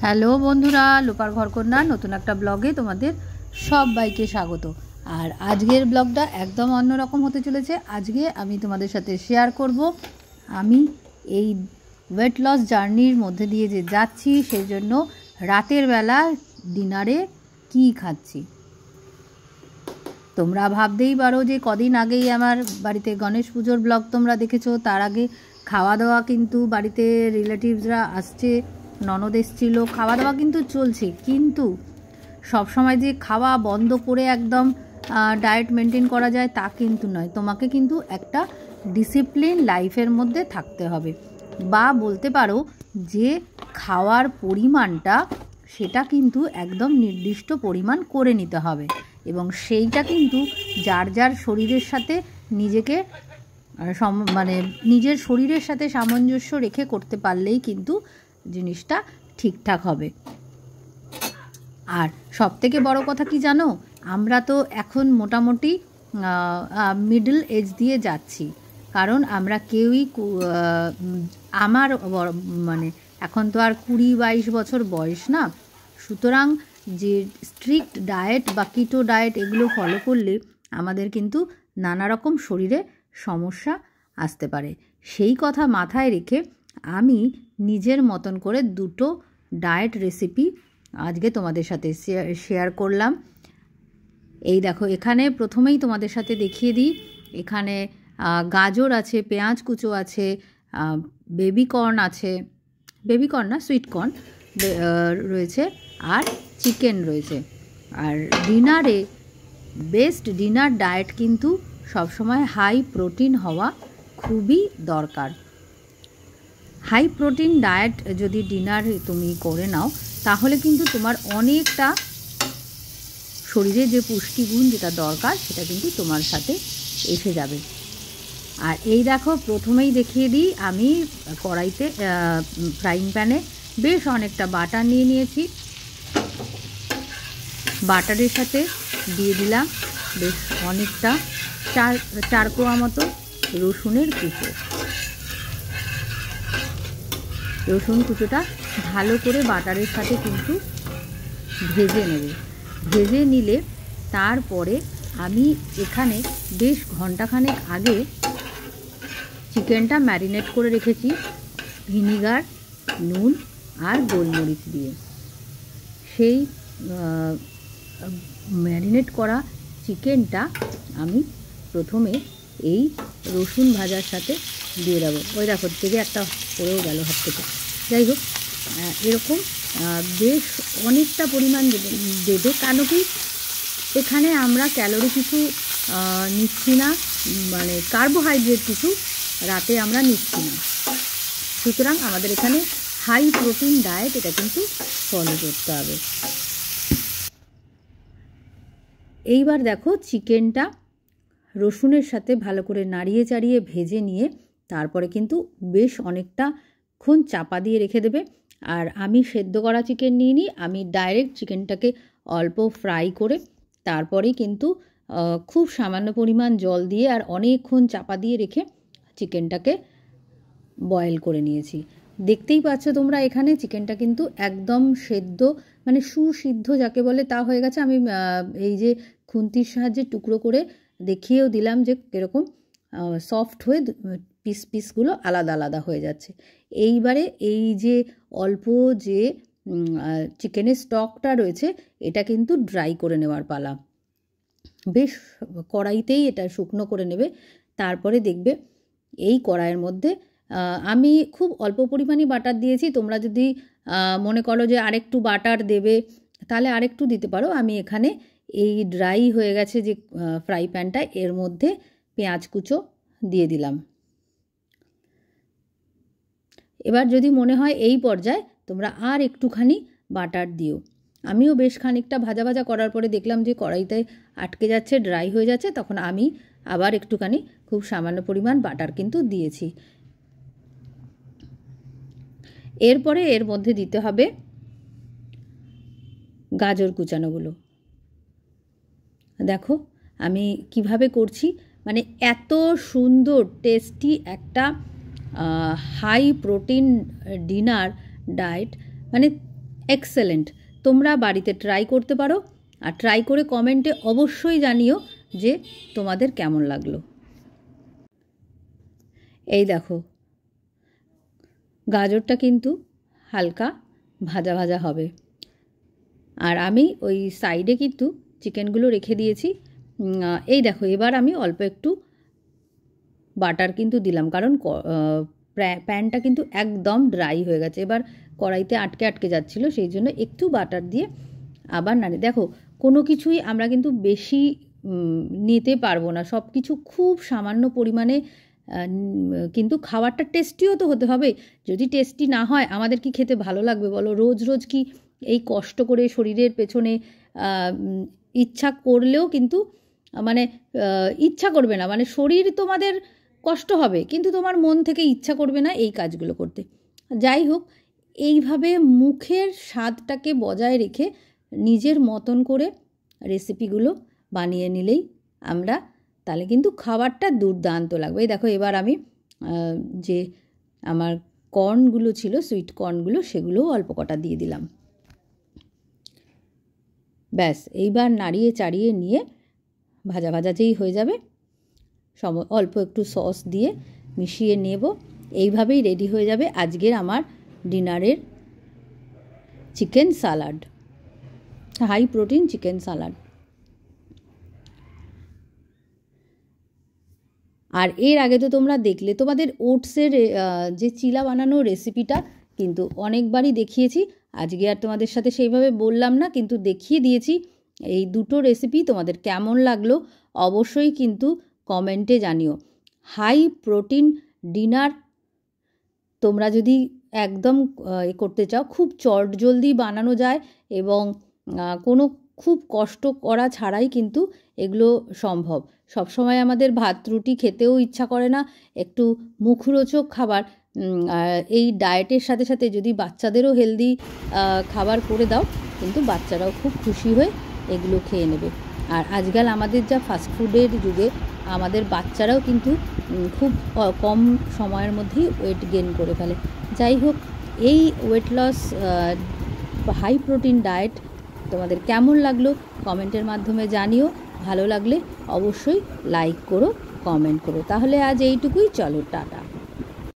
Hello বন্ধুরা, লোপার ঘরকন্যা নতুন একটা ব্লগে তোমাদের সবাইকে স্বাগত। আর আজকের ব্লগটা একদম অন্যরকম হতে চলেছে। আজকে আমি তোমাদের সাথে শেয়ার করব আমি এই ওয়েট লস জার্নির মধ্যে দিয়ে যে যাচ্ছি, সেই জন্য রাতের বেলা ডিনারে কি খাচ্ছি। তোমরা ভাবতেই পারো যে কদিন আগেই আমার বাড়িতে গণেশ পুজোর ব্লগ তোমরা দেখেছো। তার আগে খাওয়া দাওয়া কিন্তু বাড়িতে রিলেটিভসরা আসছে, ননদ এসেছিল, খাওয়া দাওয়া কিন্তু চলছে। কিন্তু সব সময় যে খাওয়া বন্ধ করে একদম ডায়েট মেনটেন করা যায় তা কিন্তু নয়। তোমাকে কিন্তু একটা ডিসিপ্লিন লাইফের মধ্যে থাকতে হবে, বা বলতে পারো যে খাওয়ার পরিমাণটা সেটা কিন্তু একদম নির্দিষ্ট পরিমাণ করে নিতে হবে, এবং সেইটা কিন্তু যার যার শরীরের সাথে নিজেকে নিজের শরীরের সাথে সামঞ্জস্য রেখে করতে পারলেই কিন্তু জিনিসটা ঠিকঠাক হবে। আর সবথেকে বড় কথা কি জানো, আমরা তো এখন মোটামুটি মিডল এজ দিয়ে যাচ্ছি, কারণ আমরা কেউই আমার এখন তো আর 20-22 বছর বয়স না। সুতরাং যে স্ট্রিক্ট ডায়েট বা কিটো ডায়েট এগুলো ফলো করলে আমাদের কিন্তু নানা রকম শরীরে সমস্যা আসতে পারে। সেই কথা মাথায় রেখে আমি নিজের মতন করে দুটো ডায়েট রেসিপি আজকে তোমাদের সাথে শেয়ার করলাম। এই দেখো, এখানে প্রথমেই তোমাদের সাথে দেখিয়ে দিই, এখানে গাজর আছে, পেঁয়াজ কুচো আছে, বেবিকর্ন আছে, বেবিকর্ন না সুইটকর্ন রয়েছে, আর চিকেন রয়েছে। আর ডিনারে বেস্ট ডিনার ডায়েট কিন্তু সবসময় হাই প্রোটিন হওয়া খুবই দরকার। হাই প্রোটিন ডায়েট যদি ডিনার তুমি করে নাও, তাহলে কিন্তু তোমার অনেকটা শরীরে যে পুষ্টিগুণ যেটা দরকার সেটা কিন্তু তোমার সাথে এসে যাবে। আর এই দেখো, প্রথমেই দেখিয়ে দিই, আমি কড়াইতে ফ্রাইং প্যানে বেশ অনেকটা বাটার নিয়ে নিয়েছি। বাটারের সাথে দিয়ে দিলাম বেশ অনেকটা চার কোয়া মতো রসুনের কুচো। রসুন কুচোটা ভালো করে বাটারের সাথে কিন্তু ভেজে নেবে। ভেজে নিলে তারপরে আমি এখানে বেশ ঘন্টাখানেক আগে চিকেনটা ম্যারিনেট করে রেখেছি ভিনিগার, নুন আর গোলমরিচ দিয়ে। সেই ম্যারিনেট করা চিকেনটা আমি প্রথমে এই রসুন ভাজার সাথে দিয়ে দেবো। ওই দেখো, থেকে একটা পড়েও গেল হাত থেকে। যাই হোক, এরকম বেশ অনেকটা পরিমাণ দেবে, কেন কি এখানে আমরা ক্যালোরি কিছু নিচ্ছি না, কার্বোহাইড্রেট কিছু রাতে আমরা নিচ্ছি না। সুতরাং আমাদের এখানে হাই প্রোটিন ডায়েট এটা কিন্তু ফলো করতে হবে। এইবার দেখো, চিকেনটা রসুনের সাথে ভালো করে নাড়িয়ে চাড়িয়ে ভেজে নিয়ে তারপরে কিন্তু বেশ অনেকটাক্ষণ চাপা দিয়ে রেখে দেবে। আর আমি সেদ্ধ করা চিকেন নিয়ে নিই, আমি ডাইরেক্ট চিকেনটাকে অল্প ফ্রাই করে তারপরেই কিন্তু খুব সামান্য পরিমাণ জল দিয়ে আর অনেকক্ষণ চাপা দিয়ে রেখে চিকেনটাকে বয়েল করে নিয়েছি। দেখতেই পাচ্ছ তোমরা, এখানে চিকেনটা কিন্তু একদম সেদ্ধ, সুসিদ্ধ যাকে বলে তা হয়ে গেছে। আমি এই যে খুন্তির সাহায্যে টুকরো করে দেখিয়েও দিলাম যে কীরকম সফট হয়ে পিসগুলো আলাদা আলাদা হয়ে যাচ্ছে। এইবারে এই যে অল্প যে চিকেনের স্টকটা রয়েছে এটা কিন্তু ড্রাই করে নেওয়ার পালা। বেশ কড়াইতেই এটা শুকনো করে নেবে। তারপরে দেখবে এই কড়াইয়ের মধ্যে আমি খুব অল্প পরিমাণে বাটার দিয়েছি। তোমরা যদি মনে করো যে আরেকটু বাটার দেবে তাহলে আরেকটু দিতে পারো। আমি এখানে এই ড্রাই হয়ে গেছে যে ফ্রাই প্যানটা, এর মধ্যে পেঁয়াজ কুচো দিয়ে দিলাম। এবার যদি মনে হয় এই পর্যায়ে তোমরা আর একটুখানি বাটার দিও। আমিও বেশ খানিকটা ভাজা ভাজা করার পরে দেখলাম যে কড়াইতে আটকে যাচ্ছে, ড্রাই হয়ে যাচ্ছে, তখন আমি আবার একটুখানি খুব সামান্য পরিমাণ বাটার কিন্তু দিয়েছি। এরপরে এর মধ্যে দিতে হবে গাজর কুচানোগুলো। দেখো আমি কিভাবে করছি, এত সুন্দর টেস্টি একটা high protein dinner diet, excellent. তোমরা বাড়িতে ট্রাই করতে পারো, আর ট্রাই করে কমেন্টে অবশ্যই জানিও যে তোমাদের কেমন লাগলো। এই দেখো, গাজরটা কিন্তু হালকা ভাজা ভাজা হবে। আর আমি ওই সাইডে কিন্তু চিকেনগুলো রেখে দিয়েছি। এই দেখো, এবার আমি অল্প একটু বাটার কিন্তু দিলাম, কারণ প্যানটা কিন্তু একদম ড্রাই হয়ে গেছে। এবার কড়াইতে আটকে আটকে যাচ্ছিলো, সেই জন্য একটু বাটার দিয়ে আবার নাড়ি। দেখো, কোনো কিছুই আমরা কিন্তু বেশি নিতে পারবো না, সব কিছু খুব সামান্য পরিমাণে, কিন্তু খাবারটা টেস্টিও তো হতে হবে। যদি টেস্টি না হয় আমাদের কি খেতে ভালো লাগবে বলো? রোজ রোজ কি এই কষ্ট করে শরীরের পেছনে ইচ্ছা করলেও কিন্তু মানে ইচ্ছা করবে না, মানে শরীর তোমাদের কষ্ট হবে কিন্তু তোমার মন থেকে ইচ্ছা করবে না এই কাজগুলো করতে। যাই হোক, এইভাবে মুখের স্বাদটাকে বজায় রেখে নিজের মতন করে রেসিপিগুলো বানিয়ে নিলেই আমরা, তাহলে কিন্তু খাবারটা দুর্দান্ত লাগবে। এই দেখো, এবার আমি যে আমার কর্নগুলো ছিল, সুইট কর্নগুলো, সেগুলোও অল্প কটা দিয়ে দিলাম। ব্যাস, এইবার নাড়িয়ে চাড়িয়ে নিয়ে ভাজা ভাজা যেই হয়ে যাবে, অল্প একটু সস দিয়ে মিশিয়ে নেব। এইভাবেই রেডি হয়ে যাবে আজকের আমার ডিনারের chicken salad, high protein chicken salad. আর এর আগে তো তোমরা দেখলে, তোমাদের ওটসের যে চিলা বানানোর রেসিপিটা কিন্তু অনেকবারই দেখিয়েছি। আজকে আর তোমাদের সাথে সেইভাবে বললাম না, কিন্তু দেখিয়ে দিয়েছি। এই দুটো রেসিপি তোমাদের কেমন লাগলো অবশ্যই কিন্তু কমেন্টে জানিও। হাই প্রোটিন ডিনার তোমরা যদি একদম করতে চাও, খুব চটজলদি বানানো যায় এবং কোনো খুব কষ্ট করা ছাড়াই কিন্তু এগুলো সম্ভব। সবসময় আমাদের ভাত রুটি খেতেও ইচ্ছা করে না, একটু মুখরোচক খাবার। এই ডায়েটের সাথে সাথে যদি বাচ্চাদেরও হেলদি খাবার করে দাও, কিন্তু বাচ্চারাও খুব খুশি হয়ে এগুলো খেয়ে নেবে। আর আজকাল আমাদের যা ফাস্টফুডের যুগে, আমাদের বাচ্চারাও কিন্তু খুব কম সময়ের মধ্যেই ওয়েট গেইন করে ফেলে। যাই হোক, এই weight loss high protein diet তোমাদের কেমন লাগলো কমেন্টের মাধ্যমে জানিও। ভালো লাগলে অবশ্যই লাইক করো, কমেন্ট করো। তাহলে আজ এইটুকুই, চলো টাটা।